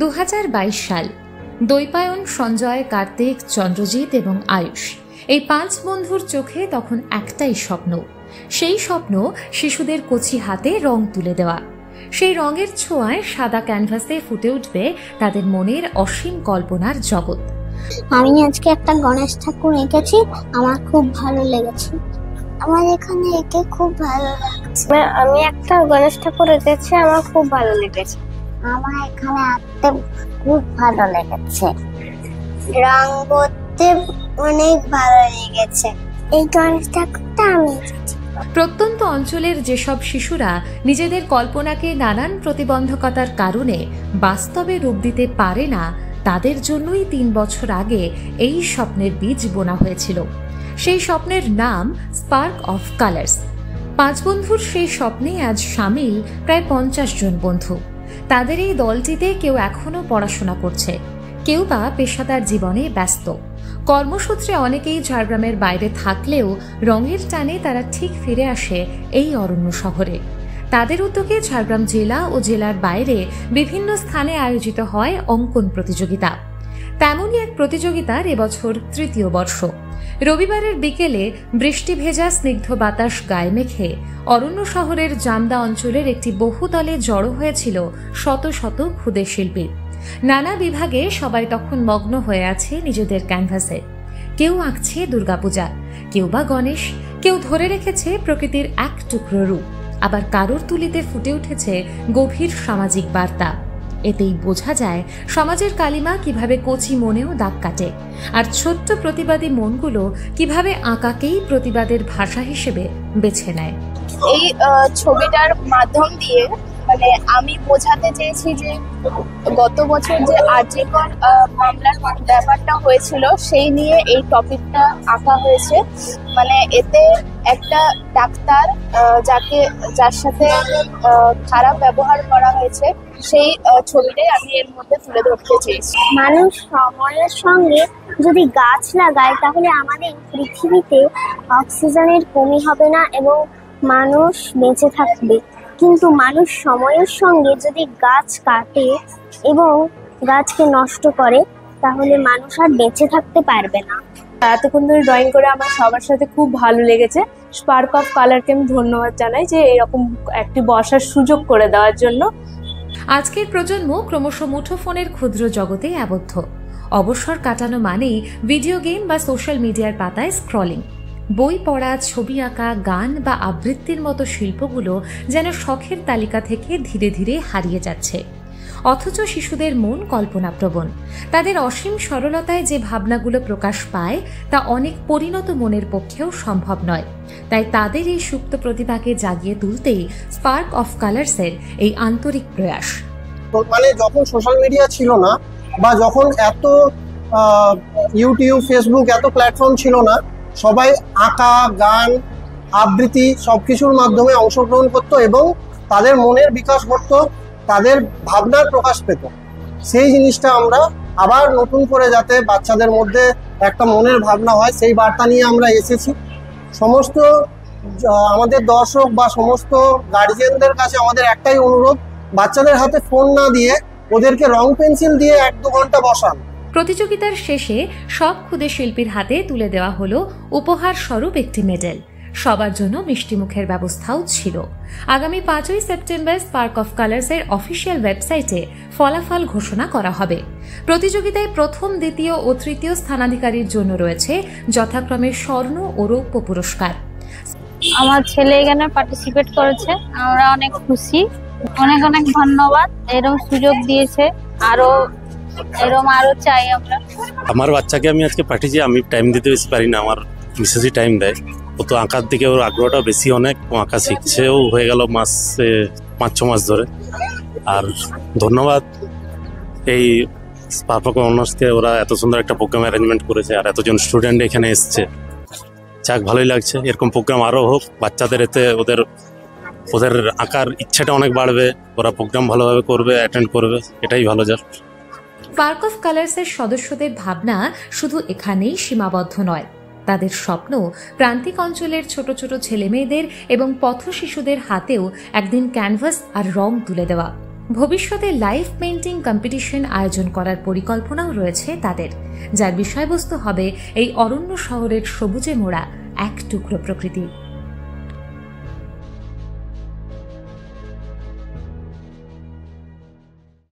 2022 সাল। দৈপায়ন, সঞ্জয়, কার্তিক, চন্দ্রজিৎ এবং আয়ুষ, এই 5 বন্ধুর চোখে তখন একটাই স্বপ্ন। সেই স্বপ্ন শিশুদের কচি হাতে রং তুলে দেওয়া। সেই রঙের ছোঁয়ায় সাদা ক্যানভাসে ফুটে উঠবে তাদের মনের অসীম কল্পনার জগৎ। আমি আজকে একটা গণেশ ঠাকুর এঁকেছি, আমার খুব ভালো লেগেছে। আমার এখানে এঁকে খুব ভালো লাগছে। আমি একটা গণেশ ঠাকুর এঁকেছি, আমার খুব ভালো লেগেছে। আমার এখানে আঁকতে খুব ভালো লেগেছে। রং করতে অনেক ভালো লেগেছে। এই গণেশ ঠাকুরটা আমি এঁকেছি। প্রত্যন্ত অঞ্চলের যেসব শিশুরা নিজেদের কল্পনাকে নানান প্রতিবন্ধকতার কারণে বাস্তবে রূপ দিতে পারে না, তাদের জন্যই 3 বছর আগে এই স্বপ্নের বীজ বোনা হয়েছিল। সেই স্বপ্নের নাম স্পার্ক অফ কালার্স। 5 বন্ধুর সেই স্বপ্নে আজ সামিল প্রায় 50 জন বন্ধু। তাদের এই দলটিতে কেউ এখনো পড়াশোনা করছে, কেউ বা পেশাদার জীবনে ব্যস্ত। কর্মসূত্রে অনেকেই ঝাড়গ্রামের বাইরে থাকলেও রঙের টানে তারা ঠিক ফিরে আসে এই অরণ্য শহরে। তাদের উদ্যোগে ঝাড়গ্রাম জেলা ও জেলার বাইরে বিভিন্ন স্থানে আয়োজিত হয় অঙ্কন প্রতিযোগিতা। তেমনই এক প্রতিযোগিতার এবছর 3য় বর্ষ। রবিবারের বিকেলে বৃষ্টি ভেজা স্নিগ্ধ বাতাস গায়ে মেখে অরণ্য শহরের জামদা অঞ্চলের একটি বহুতলে জড়ো হয়েছিল শত শত ক্ষুদে শিল্পী। নানা বিভাগে সবাই তখন মগ্ন হয়ে আছে নিজেদের ক্যানভাসে। কেউ আঁকছে দুর্গাপূজা, কেউ বা গণেশ, কেউ ধরে রেখেছে প্রকৃতির এক টুকরো রূপ, আবার কারোর তুলিতে ফুটে উঠেছে গভীর সামাজিক বার্তা। এতেই বোঝা যায় সমাজের কালিমা কিভাবে কচি মনেও দাগ কাটে, আর ছোট্ট প্রতিবাদী মনগুলো কিভাবে আঁকাকেই প্রতিবাদের ভাষা হিসেবে বেছে নেয়। এই ছবিটার মাধ্যম দিয়ে আমি বোঝাতে চেয়েছি যে গত বছর যে আরজিকর মামলার ব্যাপারটা হয়েছিল, সেই নিয়ে এই টপিকটা আঁকা হয়েছে। এতে একটা ডাক্তার যার সাথে খারাপ ব্যবহার করা হয়েছে, সেই ছবিটাই আমি এর মধ্যে তুলে ধরতে চেয়েছি। মানুষ সময়ের সঙ্গে যদি গাছ লাগায় তাহলে আমাদের পৃথিবীতে অক্সিজেনের কমি হবে না এবং মানুষ বেঁচে থাকবে। কিন্তু মানুষ সময়ের সঙ্গে যদি গাছ কাটে এবং গাছকে নষ্ট করে, তাহলে মানুষ আর বেঁচে থাকতে পারবে না। এতক্ষণ ধরে ড্রয়িং করে আমার সবার সাথে খুব ভালো লেগেছে। স্পার্ক অফ কালারকে আমি ধন্যবাদ জানাই যে এরকম একটি বসার সুযোগ করে দেওয়ার জন্য। আজকের প্রজন্ম ক্রমশ মুঠোফোনের ক্ষুদ্র জগতে আবদ্ধ। অবসর কাটানো মানেই ভিডিও গেম বা সোশ্যাল মিডিয়ার পাতায় স্ক্রলিং। বই পড়া, ছবি আঁকা, গান বা আবৃত্তির মতো শিল্পগুলো যেন শখের তালিকা থেকে ধীরে ধীরে হারিয়ে যাচ্ছে। অথচ শিশুদের মন কল্পনাপ্রবণ। তাদের অসীম সরলতায় যে ভাবনাগুলো প্রকাশ পায় তা অনেক পরিণত মনের পক্ষেও সম্ভব নয়। তাই তাদের এই সুপ্ত প্রতিভাকে জাগিয়ে তুলতেই স্পার্ক অফ কালার্সের এই আন্তরিক প্রয়াস। যখন সোশ্যাল মিডিয়া ছিল না বা যখন এত ইউটিউব, ফেসবুক এত প্ল্যাটফর্ম ছিল না, সবাই আঁকা, গান, আবৃত্তি সবকিছুর মাধ্যমে অংশগ্রহণ করত এবং তাদের মনের বিকাশ ঘটত, তাদের ভাবনার প্রকাশ পেত। সেই জিনিসটা আমরা আবার নতুন করে যাতে বাচ্চাদের মধ্যে একটা মনের ভাবনা হয়, সেই বার্তা নিয়ে আমরা এসেছি। সমস্ত আমাদের দর্শক বা সমস্ত গার্জিয়ানদের কাছে আমাদের একটাই অনুরোধ, বাচ্চাদের হাতে ফোন না দিয়ে ওদেরকে রং পেন্সিল দিয়ে 1-2 ঘন্টা বসান। প্রতিযোগিতার শেষে সব ক্ষুদে শিল্পীর হাতে তুলে দেওয়া হলো উপহার স্বরূপ একটি মেডেল। সবার জন্য মিষ্টিমুখের ব্যবস্থাও ছিল। আগামী 5ই সেপ্টেম্বর স্পার্ক অফ কালার্সের অফিসিয়াল ওয়েবসাইটে ফলাফল ঘোষণা করা হবে। প্রতিযোগিতায় প্রথম, দ্বিতীয় ও তৃতীয় স্থানাধিকারীর জন্য রয়েছে যথাক্রমে স্বর্ণ ও রৌপ্য পুরস্কার। আমার ছেলে এখানে পার্টিসিপেট করেছে, আমরা অনেক খুশি। অনেক অনেক ধন্যবাদ, এরকম সুযোগ দিয়েছে। আরো চাই আমরা। আমার বাচ্চাকে আমি আজকে পাঠিয়েছি, আমি টাইম দিতে বেশি পারি না, আমার মিসেসই টাইম দেয়। ও তো আঁকার দিকে ওর আগ্রহটা বেশি অনেক, আঁকা শিখছেও হয়ে গেল 5-6 মাস ধরে। আর ধন্যবাদ এই স্পার্ক অফ কালার্সকে, ওরা এত সুন্দর একটা প্রোগ্রাম অ্যারেঞ্জমেন্ট করেছে আর এতজন স্টুডেন্ট এখানে এসছে। যাক, ভালোই লাগছে। এরকম প্রোগ্রাম আরও হোক, বাচ্চাদের এতে ওদের আঁকার ইচ্ছাটা অনেক বাড়বে, ওরা প্রোগ্রাম ভালোভাবে করবে, অ্যাটেন্ড করবে, এটাই ভালো। যাক, স্পার্ক অফ কালার্সের সদস্যদের ভাবনা শুধু এখানেই সীমাবদ্ধ নয়। তাদের স্বপ্ন প্রান্তিক অঞ্চলের ছোট ছোট ছেলেমেয়েদের এবং পথ শিশুদের হাতেও একদিন ক্যানভাস আর রং তুলে দেওয়া। ভবিষ্যতে লাইভ পেইন্টিং কম্পিটিশন আয়োজন করার পরিকল্পনাও রয়েছে তাদের, যার বিষয়বস্তু হবে এই অরণ্য শহরের সবুজে মোড়া এক টুকরো প্রকৃতি।